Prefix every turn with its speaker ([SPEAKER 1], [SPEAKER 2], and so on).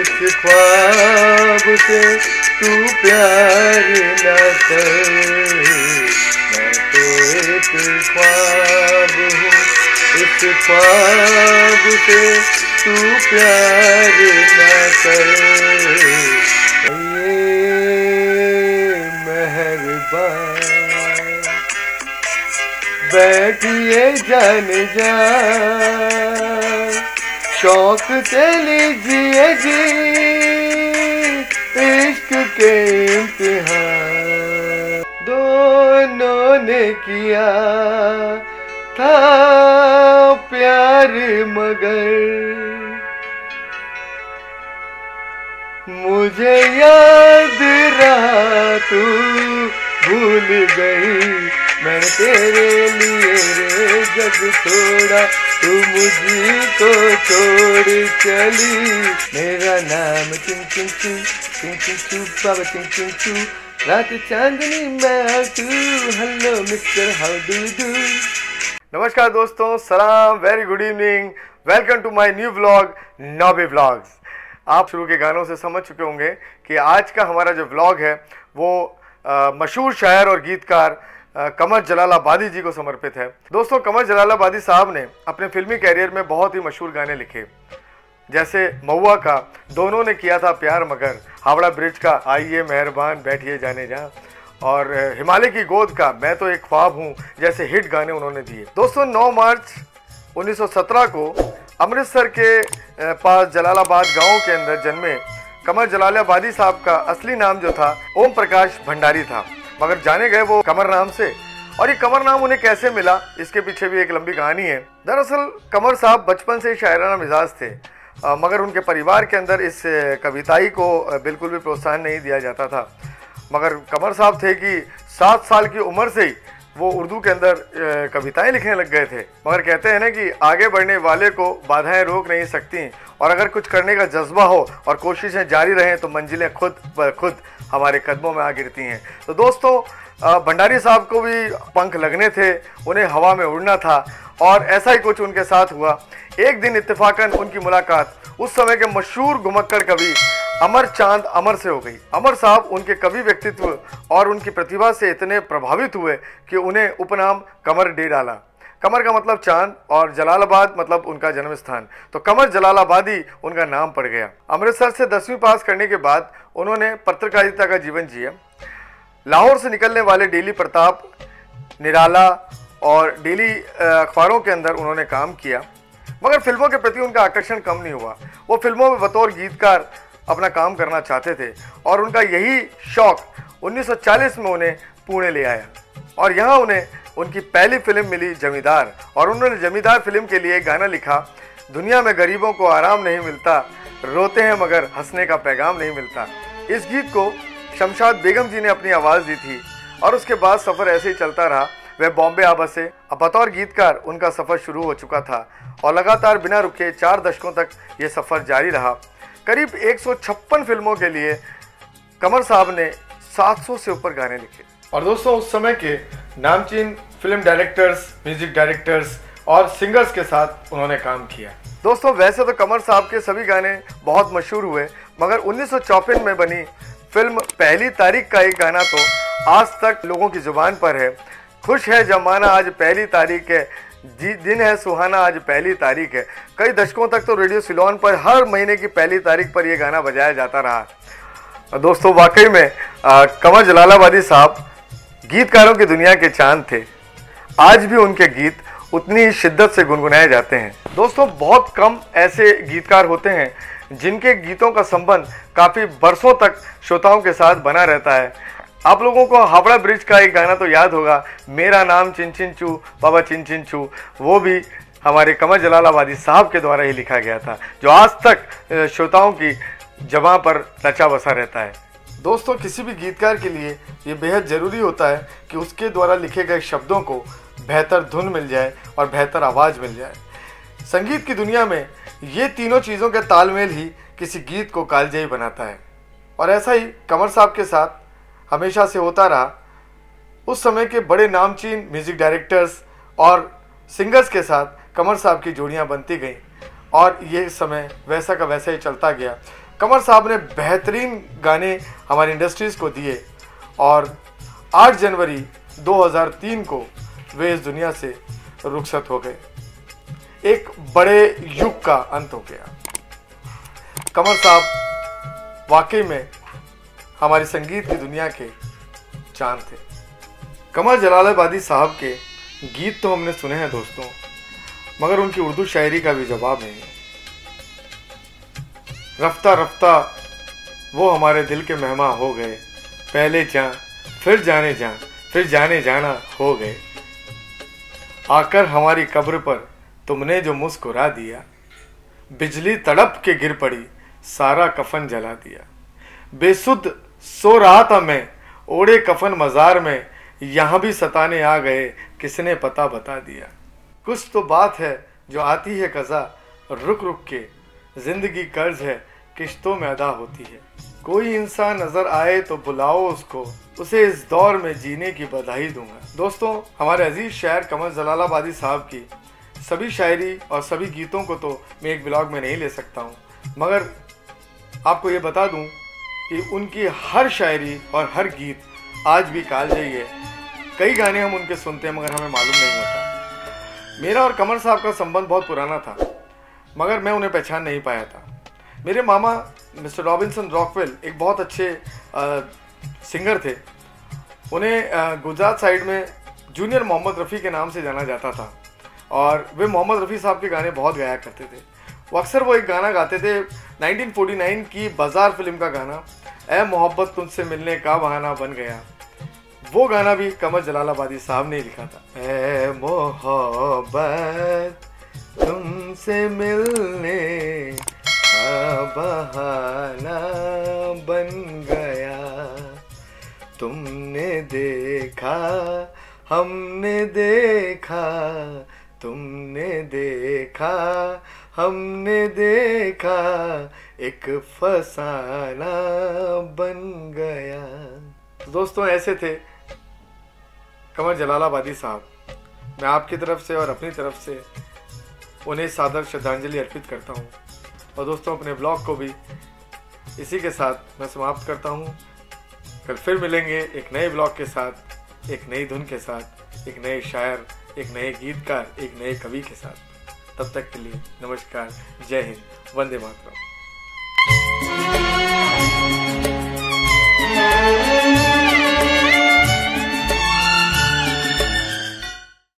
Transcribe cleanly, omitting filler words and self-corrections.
[SPEAKER 1] इस ख्वाब से तू प्यार न कर। मैं तो एक ख्वाब हूँ, इस ख्वाब से तू प्यार न कर। ये मेहरबान बैठिए जान जा, शौक से लीजिए जी इश्क के इम्तिहान। दोनों ने किया था प्यार मगर मुझे याद रहा तू भूल गई। मैंने तेरे लिए रे जग छोड़ा, तू मुझको छोड़ चली। मेरा नाम चिंग चिंग चू, चिंग चिंग चू बाबा चिंग चिंग चू। रात चांदनी मैं तू, hello mister how do do. नमस्कार दोस्तों, सलाम, very good evening, welcome to my new vlog nobby vlogs. आप शुरू के गानों से समझ चुके होंगे कि आज का हमारा जो व्लॉग है वो मशहूर शायर और गीतकार कमर जलालाबादी जी को समर्पित है। दोस्तों, कमर जलालाबादी साहब ने अपने फिल्मी कैरियर में बहुत ही मशहूर गाने लिखे, जैसे महुआ का दोनों ने किया था प्यार मगर, हावड़ा ब्रिज का आइए मेहरबान बैठिए जाने जा, और हिमालय की गोद का मैं तो एक ख्वाब हूँ जैसे हिट गाने उन्होंने दिए। दोस्तों, 9 मार्च 1917 को अमृतसर के पास जलालाबाद गांव के अंदर जन्मे कमर जलालाबादी साहब का असली नाम जो था ओम प्रकाश भंडारी था, मगर जाने गए वो कमर नाम से। और ये कमर नाम उन्हें कैसे मिला, इसके पीछे भी एक लंबी कहानी है। दरअसल कमर साहब बचपन से शायराना मिजाज थे, मगर उनके परिवार के अंदर इस कविताई को बिल्कुल भी प्रोत्साहन नहीं दिया जाता था। मगर कमर साहब थे कि 7 साल की उम्र से ही वो उर्दू के अंदर कविताएं लिखने लग गए थे। मगर कहते हैं ना कि आगे बढ़ने वाले को बाधाएं रोक नहीं सकती, और अगर कुछ करने का जज्बा हो और कोशिशें जारी रहें तो मंजिलें खुद ब खुद हमारे कदमों में आ गिरती हैं। तो दोस्तों, भंडारी साहब को भी पंख लगने थे, उन्हें हवा में उड़ना था, और ऐसा ही कुछ उनके साथ हुआ। एक दिन इत्तेफाकन उनकी मुलाकात उस समय के मशहूर घुमक्कड़ कवि अमर चांद अमर से हो गई। अमर साहब उनके कवि व्यक्तित्व और उनकी प्रतिभा से इतने प्रभावित हुए कि उन्हें उपनाम कमर दे डाला। कमर का मतलब चांद और जलालाबाद मतलब उनका जन्म स्थान, तो कमर जलालाबादी उनका नाम पड़ गया। अमृतसर से 10वीं पास करने के बाद उन्होंने पत्रकारिता का जीवन जिया। लाहौर से निकलने वाले डेली प्रताप, निराला और डेली अखबारों के अंदर उन्होंने काम किया, मगर फिल्मों के प्रति उनका आकर्षण कम नहीं हुआ। वो फिल्मों में बतौर गीतकार अपना काम करना चाहते थे, और उनका यही शौक 1940 में उन्हें पुणे ले आया, और यहाँ उन्हें उनकी पहली फिल्म मिली जमींदार, और उन्होंने जमींदार फिल्म के लिए एक गाना लिखा, दुनिया में गरीबों को आराम नहीं मिलता, रोते हैं मगर हंसने का पैगाम नहीं मिलता। इस गीत को शमशाद बेगम जी ने अपनी आवाज़ दी थी, और उसके बाद सफ़र ऐसे ही चलता रहा। वह बॉम्बे आ बसे। अब बतौर गीतकार उनका सफ़र शुरू हो चुका था, और लगातार बिना रुके 4 दशकों तक ये सफ़र जारी रहा। करीब 156 फिल्मों के लिए कमर साहब ने 700 से ऊपर गाने लिखे। और दोस्तों, उस समय के नामचीन फिल्म डायरेक्टर्स, म्यूजिक डायरेक्टर्स और सिंगर्स के साथ उन्होंने काम किया। दोस्तों, वैसे तो कमर साहब के सभी गाने बहुत मशहूर हुए, मगर 1954 में बनी फिल्म पहली तारीख का एक गाना तो आज तक लोगों की जुबान पर है। खुश है जमाना आज पहली तारीख है, दिन है सुहाना आज पहली तारीख है। कई दशकों तक तो रेडियो सिलोन पर हर महीने की पहली तारीख पर यह गाना बजाया जाता रहा। दोस्तों, वाकई में कमर जलालाबादी साहब गीतकारों की दुनिया के चांद थे। आज भी उनके गीत उतनी ही शिद्दत से गुनगुनाए जाते हैं। दोस्तों, बहुत कम ऐसे गीतकार होते हैं जिनके गीतों का संबंध काफ़ी बरसों तक श्रोताओं के साथ बना रहता है। आप लोगों को हावड़ा ब्रिज का एक गाना तो याद होगा, मेरा नाम चिन चिन चू बाबा चिन चिन चू, वो भी हमारे कमर जलालाबादी साहब के द्वारा ही लिखा गया था, जो आज तक श्रोताओं की ज़बां पर रचा बसा रहता है। दोस्तों, किसी भी गीतकार के लिए ये बेहद ज़रूरी होता है कि उसके द्वारा लिखे गए शब्दों को बेहतर धुन मिल जाए और बेहतर आवाज़ मिल जाए। संगीत की दुनिया में ये तीनों चीज़ों के तालमेल ही किसी गीत को कालजयी बनाता है, और ऐसा ही कमर साहब के साथ हमेशा से होता रहा। उस समय के बड़े नामचीन म्यूज़िक डायरेक्टर्स और सिंगर्स के साथ कमर साहब की जोड़ियां बनती गईं, और ये समय वैसा का वैसा ही चलता गया। कमर साहब ने बेहतरीन गाने हमारी इंडस्ट्रीज़ को दिए और 8 जनवरी 2003 को वे इस दुनिया से रुखसत हो गए। एक बड़े युग का अंत हो गया। कमर साहब वाकई में हमारी संगीत की दुनिया के चांद थे। कमर जलालाबादी साहब के गीत तो हमने सुने हैं दोस्तों, मगर उनकी उर्दू शायरी का भी जवाब नहीं है। रफ्ता रफ्ता वो हमारे दिल के मेहमा हो गए, पहले जा फिर जाने जा फिर जाने जाना हो गए। आकर हमारी कब्र पर तुमने जो मुस्कुरा दिया, बिजली तड़प के गिर पड़ी, सारा कफन जला दिया। बेसुध सो रहा था मैं, ओढ़े कफन मजार में, यहाँ भी सताने आ गए, किसने पता बता दिया। कुछ तो बात है जो आती है कज़ा, रुक रुक के जिंदगी कर्ज है, किश्तों में अदा होती है। कोई इंसान नजर आए तो बुलाओ उसको, उसे इस दौर में जीने की बधाई दूंगा। दोस्तों, हमारे अजीज शायर कमर जलालाबादी साहब की सभी शायरी और सभी गीतों को तो मैं एक ब्लॉग में नहीं ले सकता हूँ, मगर आपको ये बता दूं कि उनकी हर शायरी और हर गीत आज भी कालजयी है। कई गाने हम उनके सुनते हैं मगर हमें मालूम नहीं होता। मेरा और कमर साहब का संबंध बहुत पुराना था, मगर मैं उन्हें पहचान नहीं पाया था। मेरे मामा मिस्टर रॉबिन्सन रॉकवेल एक बहुत अच्छे सिंगर थे। उन्हें गुजरात साइड में जूनियर मोहम्मद रफ़ी के नाम से जाना जाता था और वे मोहम्मद रफ़ी साहब के गाने बहुत गाया करते थे। अक्सर वो एक गाना गाते थे 1949 की बाजार फिल्म का गाना, ऐ मोहब्बत तुमसे मिलने का बहाना बन गया। वो गाना भी कमर जलालाबादी साहब ने लिखा था। ऐ मोहब्बत तुमसे मिलने का बहाना बन गया, तुमने देखा हमने देखा, तुमने देखा हमने देखा, एक फसाना बन गया। तो दोस्तों, ऐसे थे कमर जलालाबादी साहब। मैं आपकी तरफ से और अपनी तरफ से उन्हें सादर श्रद्धांजलि अर्पित करता हूँ। और दोस्तों, अपने ब्लॉग को भी इसी के साथ मैं समाप्त करता हूँ। कल फिर मिलेंगे एक नए ब्लॉग के साथ, एक नई धुन के साथ, एक नए शायर, एक नए गीतकार, एक नए कवि के साथ। तब तक के लिए नमस्कार, जय हिंद, वंदे मातरम।